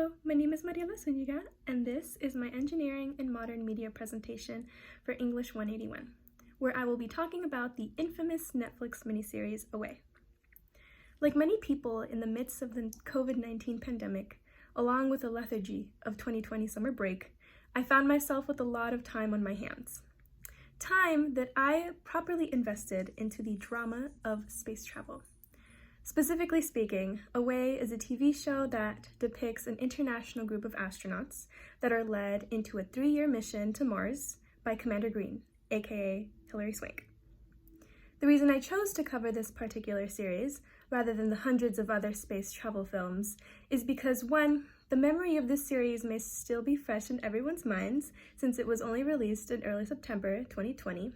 Hello, my name is Mariela Zuniga, and this is my Engineering and Modern Media presentation for English 181, where I will be talking about the infamous Netflix miniseries Away. Like many people in the midst of the COVID-19 pandemic, along with the lethargy of 2020 summer break, I found myself with a lot of time on my hands. Time that I properly invested into the drama of space travel. Specifically speaking, Away is a TV show that depicts an international group of astronauts that are led into a 3-year mission to Mars by Commander Green, aka Hilary Swank. The reason I chose to cover this particular series, rather than the hundreds of other space travel films, is because 1, the memory of this series may still be fresh in everyone's minds since it was only released in early September 2020,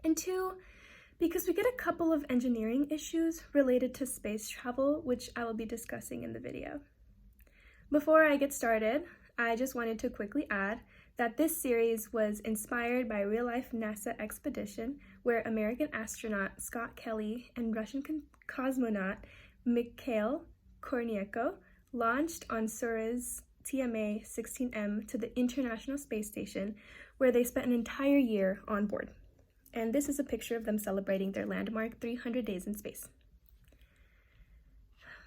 and 2, because we get a couple of engineering issues related to space travel, which I will be discussing in the video. Before I get started, I just wanted to quickly add that this series was inspired by a real-life NASA expedition where American astronaut Scott Kelly and Russian cosmonaut Mikhail Kornienko launched on Soyuz TMA-16M to the International Space Station, where they spent an entire year on board. And this is a picture of them celebrating their landmark 300 days in space.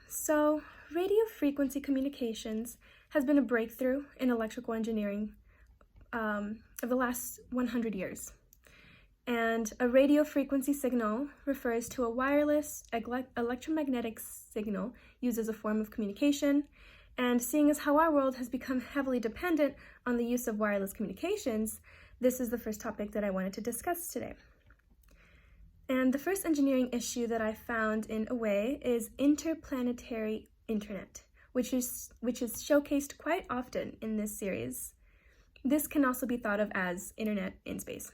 So, radio frequency communications has been a breakthrough in electrical engineering of the last 100 years. And a radio frequency signal refers to a wireless electromagnetic signal used as a form of communication. And seeing as how our world has become heavily dependent on the use of wireless communications, this is the first topic that I wanted to discuss today. And the first engineering issue that I found in Away is interplanetary internet, which is showcased quite often in this series. This can also be thought of as internet in space.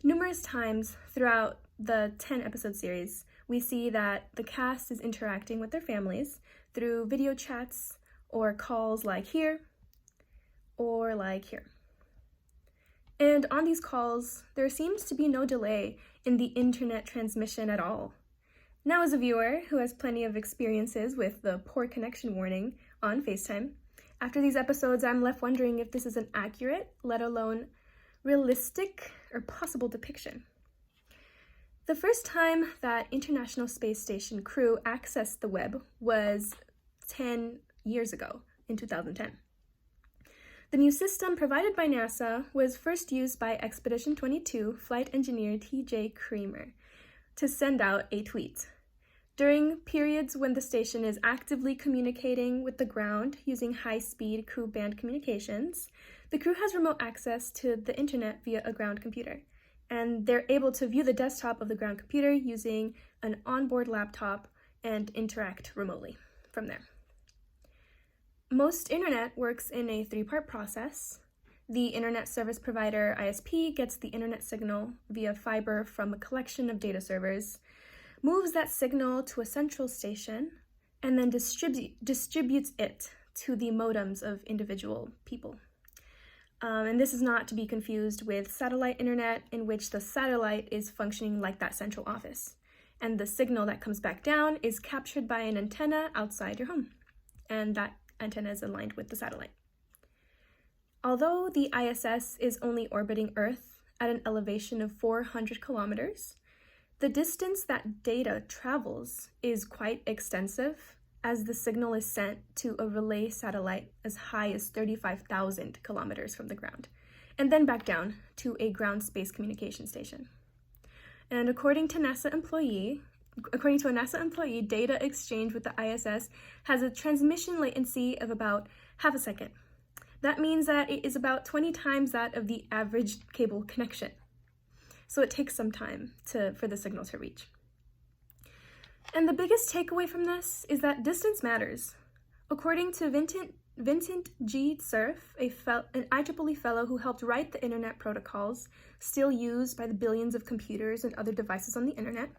Numerous times throughout the 10-episode series, we see that the cast is interacting with their families through video chats or calls like here or like here. And on these calls, there seems to be no delay in the internet transmission at all. Now, as a viewer who has plenty of experiences with the poor connection warning on FaceTime, after these episodes, I'm left wondering if this is an accurate, let alone realistic or possible depiction. The first time that International Space Station crew accessed the web was 10 years ago, in 2010. The new system provided by NASA was first used by Expedition 22 flight engineer T.J. Creamer to send out a tweet. During periods when the station is actively communicating with the ground using high-speed crew band communications, the crew has remote access to the internet via a ground computer, and they're able to view the desktop of the ground computer using an onboard laptop and interact remotely from there. Most internet works in a 3-part process. The internet service provider, ISP, gets the internet signal via fiber from a collection of data servers, moves that signal to a central station, and then distributes it to the modems of individual people. And this is not to be confused with satellite internet, in which the satellite is functioning like that central office, and the signal that comes back down is captured by an antenna outside your home, and that antenna is aligned with the satellite. Although the ISS is only orbiting Earth at an elevation of 400 kilometers, the distance that data travels is quite extensive, as the signal is sent to a relay satellite as high as 35,000 kilometers from the ground, and then back down to a ground space communication station. And according to a NASA employee, data exchange with the ISS has a transmission latency of about half a second. That means that it is about 20 times that of the average cable connection. So it takes some time for the signal to reach. And the biggest takeaway from this is that distance matters. According to Vincent G. Cerf, an IEEE fellow who helped write the internet protocols still used by the billions of computers and other devices on the internet,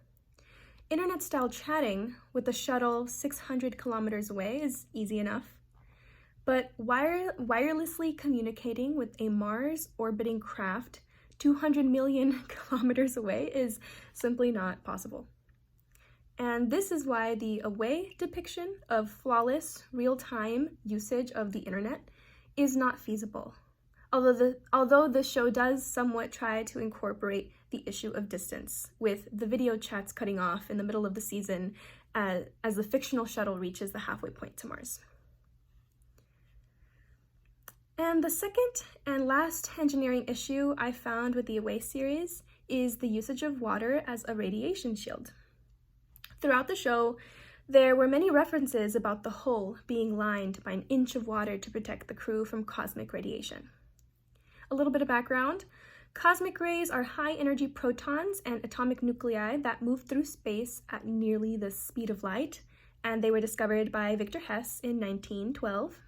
internet-style chatting with the shuttle 600 kilometers away is easy enough, but wirelessly communicating with a Mars-orbiting craft 200 million kilometers away is simply not possible. And this is why the away depiction of flawless, real-time usage of the internet is not feasible. Although the show does somewhat try to incorporate the issue of distance, with the video chats cutting off in the middle of the season as the fictional shuttle reaches the halfway point to Mars. And the second and last engineering issue I found with the Away series is the usage of water as a radiation shield. Throughout the show, there were many references about the hull being lined by an inch of water to protect the crew from cosmic radiation. A little bit of background. Cosmic rays are high-energy protons and atomic nuclei that move through space at nearly the speed of light, and they were discovered by Victor Hess in 1912.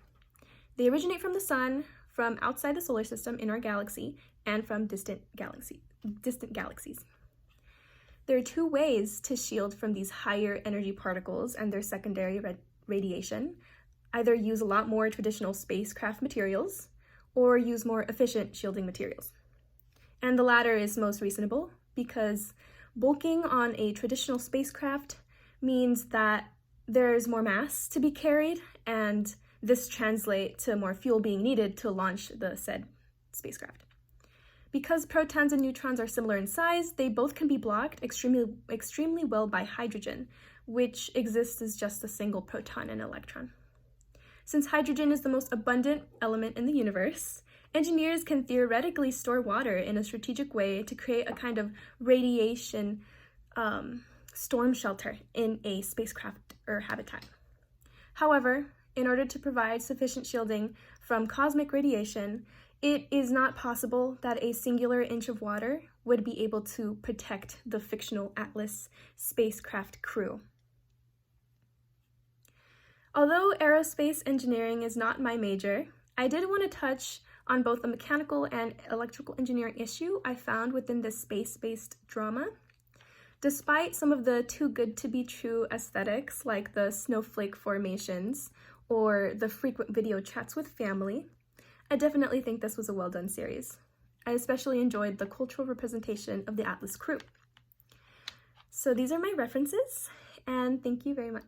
They originate from the sun, from outside the solar system in our galaxy, and from distant galaxies. There are two ways to shield from these higher energy particles and their secondary radiation. Either use a lot more traditional spacecraft materials, or use more efficient shielding materials. And the latter is most reasonable because bulking on a traditional spacecraft means that there's more mass to be carried, and this translates to more fuel being needed to launch the said spacecraft. Because protons and neutrons are similar in size, they both can be blocked extremely well by hydrogen, which exists as just a single proton and electron. Since hydrogen is the most abundant element in the universe, engineers can theoretically store water in a strategic way to create a kind of radiation storm shelter in a spacecraft or habitat. However, in order to provide sufficient shielding from cosmic radiation, it is not possible that a singular inch of water would be able to protect the fictional Atlas spacecraft crew. Although aerospace engineering is not my major, I did want to touch on both the mechanical and electrical engineering issue I found within this space-based drama. Despite some of the too good to be true aesthetics, like the snowflake formations or the frequent video chats with family, I definitely think this was a well-done series. I especially enjoyed the cultural representation of the Atlas crew. So these are my references, and thank you very much.